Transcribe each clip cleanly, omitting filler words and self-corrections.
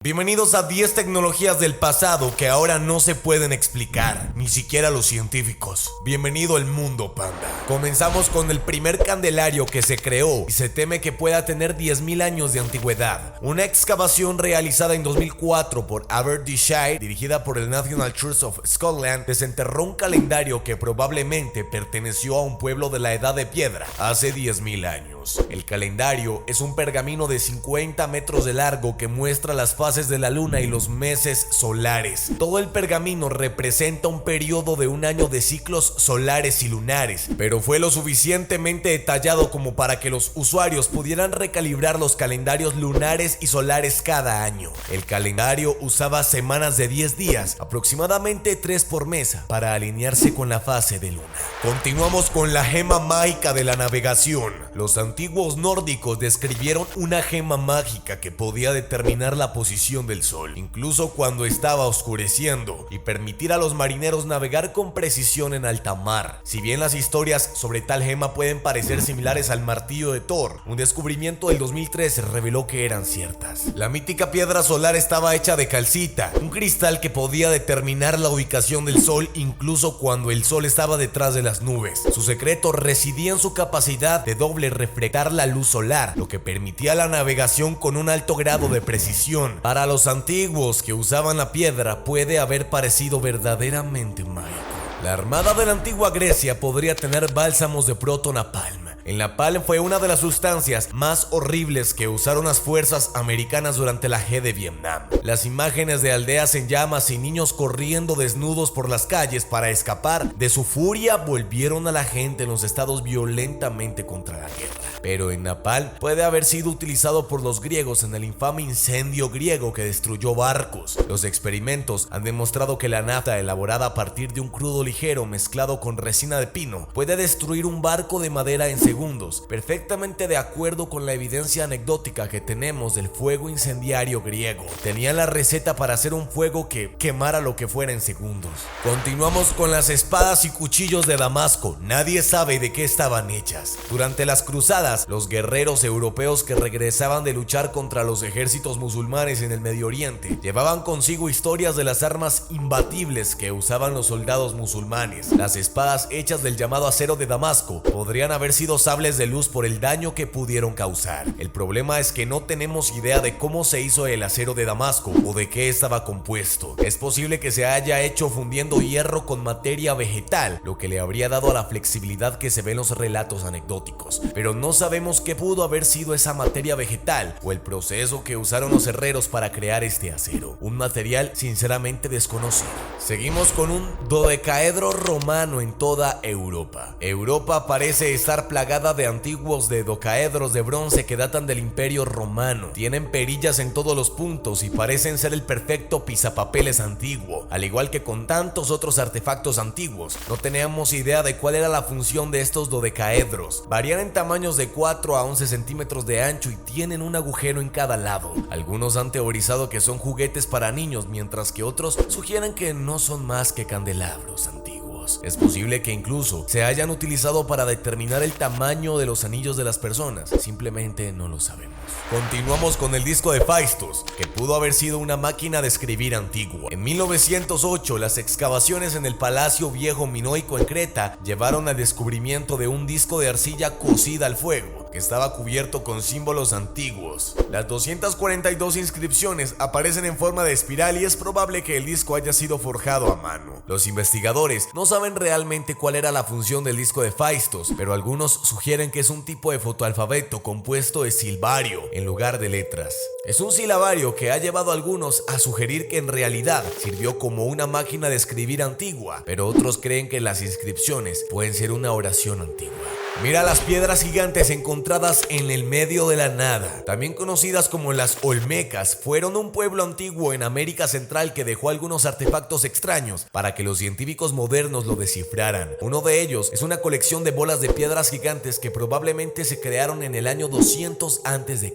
Bienvenidos a 10 tecnologías del pasado que ahora no se pueden explicar, ni siquiera los científicos. Bienvenido al mundo, panda. Comenzamos con el primer candelario que se creó y se teme que pueda tener 10.000 años de antigüedad. Una excavación realizada en 2004 por Aberdeenshire, dirigida por el National Trust of Scotland, desenterró un calendario que probablemente perteneció a un pueblo de la Edad de Piedra hace 10.000 años. El calendario es un pergamino de 50 metros de largo que muestra las fases de la luna y los meses solares. Todo el pergamino representa un periodo de un año de ciclos solares y lunares, pero fue lo suficientemente detallado como para que los usuarios pudieran recalibrar los calendarios lunares y solares cada año. El calendario usaba semanas de 10 días, aproximadamente 3 por mes, para alinearse con la fase de luna. Continuamos con la gema mágica de la navegación. Los antiguos nórdicos describieron una gema mágica que podía determinar la posición del sol, incluso cuando estaba oscureciendo, y permitir a los marineros navegar con precisión en alta mar. Si bien las historias sobre tal gema pueden parecer similares al martillo de Thor, un descubrimiento del 2013 reveló que eran ciertas. La mítica piedra solar estaba hecha de calcita, un cristal que podía determinar la ubicación del sol incluso cuando el sol estaba detrás de las nubes. Su secreto residía en su capacidad de doble reflectar la luz solar, lo que permitía la navegación con un alto grado de precisión. Para los antiguos que usaban la piedra, puede haber parecido verdaderamente mágico. La armada de la antigua Grecia podría tener bálsamos de protonapalm. El napalm fue una de las sustancias más horribles que usaron las fuerzas americanas durante la guerra de Vietnam. Las imágenes de aldeas en llamas y niños corriendo desnudos por las calles para escapar de su furia volvieron a la gente en los estados violentamente contra la guerra. Pero el napalm puede haber sido utilizado por los griegos en el infame incendio griego que destruyó barcos. Los experimentos han demostrado que la nafta elaborada a partir de un crudo ligero mezclado con resina de pino puede destruir un barco de madera en segundos, perfectamente de acuerdo con la evidencia anecdótica que tenemos del fuego incendiario griego. Tenían la receta para hacer un fuego que quemara lo que fuera en segundos. Continuamos con las espadas y cuchillos de Damasco. Nadie sabe de qué estaban hechas. Durante las cruzadas, los guerreros europeos que regresaban de luchar contra los ejércitos musulmanes en el Medio Oriente llevaban consigo historias de las armas imbatibles que usaban los soldados musulmanes. Las espadas hechas del llamado acero de Damasco podrían haber sido sables de luz por el daño que pudieron causar. El problema es que no tenemos idea de cómo se hizo el acero de Damasco o de qué estaba compuesto. Es posible que se haya hecho fundiendo hierro con materia vegetal, lo que le habría dado la flexibilidad que se ve en los relatos anecdóticos, pero no sabemos qué pudo haber sido esa materia vegetal o el proceso que usaron los herreros para crear este acero, un material sinceramente desconocido. Seguimos con un dodecaedro romano en toda Europa. Europa parece estar plagada de antiguos dodecaedros de bronce que datan del Imperio Romano. Tienen perillas en todos los puntos y parecen ser el perfecto pisapapeles antiguo. Al igual que con tantos otros artefactos antiguos, no teníamos idea de cuál era la función de estos dodecaedros. Varían en tamaños de 4 a 11 centímetros de ancho y tienen un agujero en cada lado. Algunos han teorizado que son juguetes para niños, mientras que otros sugieren que no son más que candelabros antiguos. Es posible que incluso se hayan utilizado para determinar el tamaño de los anillos de las personas, simplemente no lo sabemos. Continuamos con el disco de Phaistos, que pudo haber sido una máquina de escribir antigua. En 1908, las excavaciones en el Palacio Viejo Minoico en Creta llevaron al descubrimiento de un disco de arcilla cocida al fuego, que estaba cubierto con símbolos antiguos. Las 242 inscripciones aparecen en forma de espiral y es probable que el disco haya sido forjado a mano. Los investigadores no saben realmente cuál era la función del disco de Phaistos, pero algunos sugieren que es un tipo de fotoalfabeto compuesto de silbario en lugar de letras. Es un silabario que ha llevado a algunos a sugerir que en realidad sirvió como una máquina de escribir antigua, pero otros creen que las inscripciones pueden ser una oración antigua. Mira las piedras gigantes encontradas en el medio de la nada, también conocidas como las Olmecas, fueron un pueblo antiguo en América Central que dejó algunos artefactos extraños para que los científicos modernos lo descifraran. Uno de ellos es una colección de bolas de piedras gigantes que probablemente se crearon en el año 200 a.C.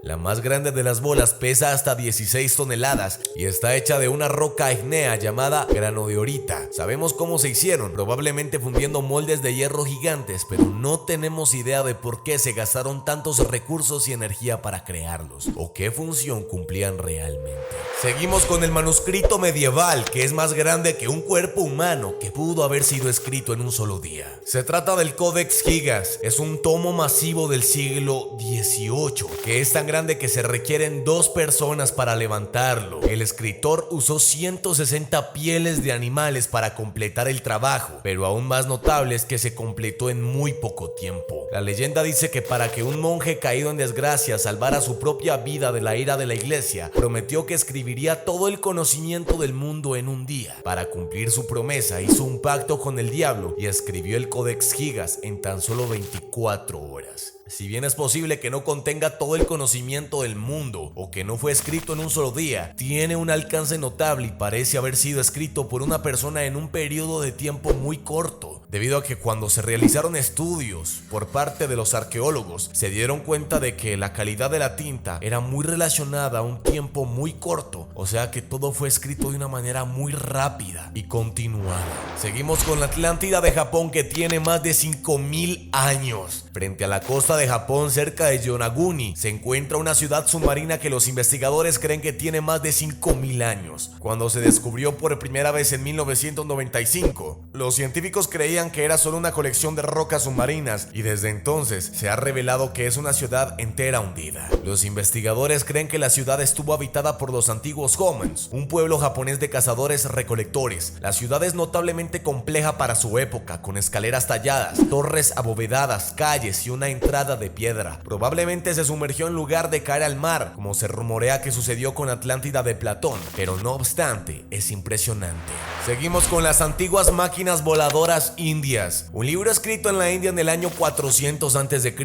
La más grande de las bolas pesa hasta 16 toneladas y está hecha de una roca ígnea llamada granodiorita. Sabemos cómo se hicieron, probablemente fundiendo moldes de hierro gigantes, pero no tenemos idea de por qué se gastaron tantos recursos y energía para crearlos, o qué función cumplían realmente. Seguimos con el manuscrito medieval, que es más grande que un cuerpo humano, que pudo haber sido escrito en un solo día. Se trata del Codex Gigas, es un tomo masivo del siglo XVIII, que es tan grande que se requieren 2 personas para levantarlo. El escritor usó 160 pieles de animales para completar el trabajo, pero aún más notable es que se completó en muy poco tiempo. La leyenda dice que para que un monje caído en desgracia salvara su propia vida de la ira de la iglesia, prometió que escribiría todo el conocimiento del mundo en un día. Para cumplir su promesa, hizo un pacto con el diablo y escribió el Codex Gigas en tan solo 24 horas. Si bien es posible que no contenga todo el conocimiento del mundo o que no fue escrito en un solo día, tiene un alcance notable y parece haber sido escrito por una persona en un periodo de tiempo muy corto, debido a que cuando se realizaron estudios por parte de los arqueólogos, se dieron cuenta de que la calidad de la tinta era muy relacionada a un tiempo muy corto, o sea que todo fue escrito de una manera muy rápida y continuada. Seguimos con la Atlántida de Japón, que tiene más de 5000 años. Frente a la costa de Japón, cerca de Yonaguni, se encuentra una ciudad submarina que los investigadores creen que tiene más de 5000 años. Cuando se descubrió por primera vez en 1995, los científicos creían que era solo una colección de rocas submarinas, y desde entonces se ha revelado que es una ciudad entera hundida. Los investigadores creen que la ciudad estuvo habitada por los antiguos Homans, un pueblo japonés de cazadores-recolectores. La ciudad es notablemente compleja para su época, con escaleras talladas, torres abovedadas, calles y una entrada de piedra. Probablemente se sumergió en lugar de caer al mar, como se rumorea que sucedió con Atlántida de Platón, pero no obstante, es impresionante. Seguimos con las antiguas máquinas voladoras indias. Un libro escrito en la India en el año 400 a.C.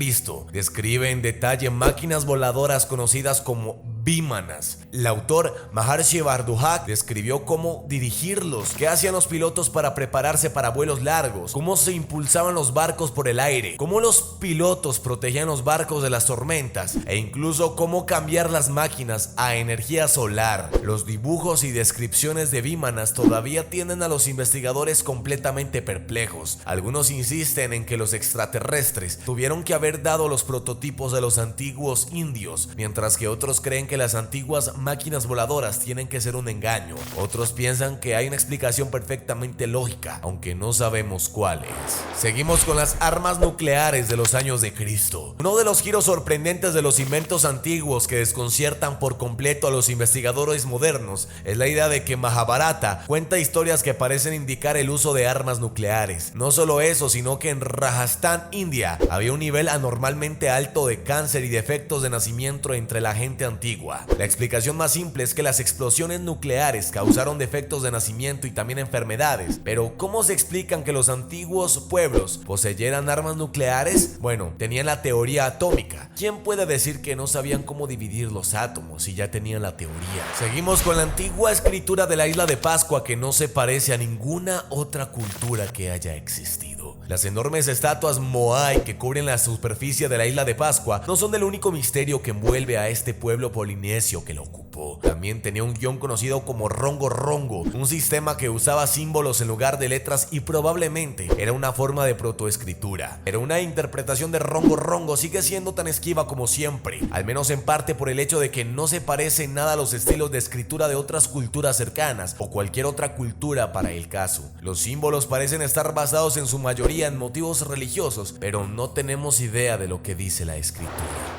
describe en detalle máquinas voladoras conocidas como Vimanas. El autor Maharshi Bardujak describió cómo dirigirlos, qué hacían los pilotos para prepararse para vuelos largos, cómo se impulsaban los barcos por el aire, cómo los pilotos protegían los barcos de las tormentas e incluso cómo cambiar las máquinas a energía solar. Los dibujos y descripciones de Vimanas todavía tienen a los investigadores completamente perplejos. Algunos insisten en que los extraterrestres tuvieron que haber dado los prototipos de los antiguos indios, mientras que otros creen que las antiguas máquinas voladoras tienen que ser un engaño. Otros piensan que hay una explicación perfectamente lógica, aunque no sabemos cuál es. Seguimos con las armas nucleares de los años de Cristo. Uno de los giros sorprendentes de los inventos antiguos que desconciertan por completo a los investigadores modernos es la idea de que Mahabharata cuenta historias que parecen indicar el uso de armas nucleares. No solo eso, sino que en Rajasthan, India, había un nivel anormalmente alto de cáncer y defectos de nacimiento entre la gente antigua. La explicación más simple es que las explosiones nucleares causaron defectos de nacimiento y también enfermedades. Pero ¿cómo se explican que los antiguos pueblos poseyeran armas nucleares? Bueno, tenían la teoría atómica. ¿Quién puede decir que no sabían cómo dividir los átomos si ya tenían la teoría? Seguimos con la antigua escritura de la isla de Pascua, que no se parece a ninguna otra cultura que haya existido. Las enormes estatuas Moai que cubren la superficie de la isla de Pascua no son el único misterio que envuelve a este pueblo polinesio que lo ocupó. También tenía un guión conocido como Rongo Rongo, un sistema que usaba símbolos en lugar de letras y probablemente era una forma de protoescritura. Pero una interpretación de Rongo Rongo sigue siendo tan esquiva como siempre, al menos en parte por el hecho de que no se parece en nada a los estilos de escritura de otras culturas cercanas o cualquier otra cultura para el caso. Los símbolos parecen estar basados en su mayoría en motivos religiosos, pero no tenemos idea de lo que dice la escritura.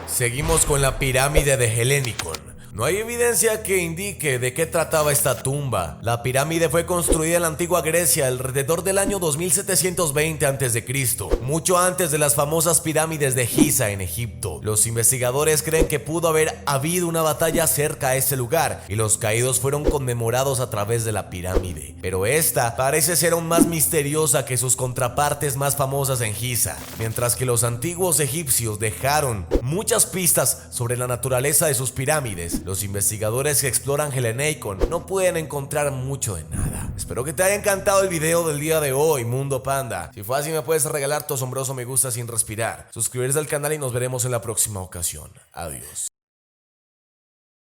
Seguimos con la pirámide de Helénicon. No hay evidencia que indique de qué trataba esta tumba. La pirámide fue construida en la antigua Grecia alrededor del año 2720 a.C., mucho antes de las famosas pirámides de Giza en Egipto. Los investigadores creen que pudo haber habido una batalla cerca a ese lugar y los caídos fueron conmemorados a través de la pirámide. Pero esta parece ser aún más misteriosa que sus contrapartes más famosas en Giza. Mientras que los antiguos egipcios dejaron muchas pistas sobre la naturaleza de sus pirámides, los investigadores que exploran Helénicon no pueden encontrar mucho de nada. Espero que te haya encantado el video del día de hoy, Mundo Panda. Si fue así, me puedes regalar tu asombroso me gusta sin respirar, suscribirse al canal y nos veremos en la próxima ocasión. Adiós.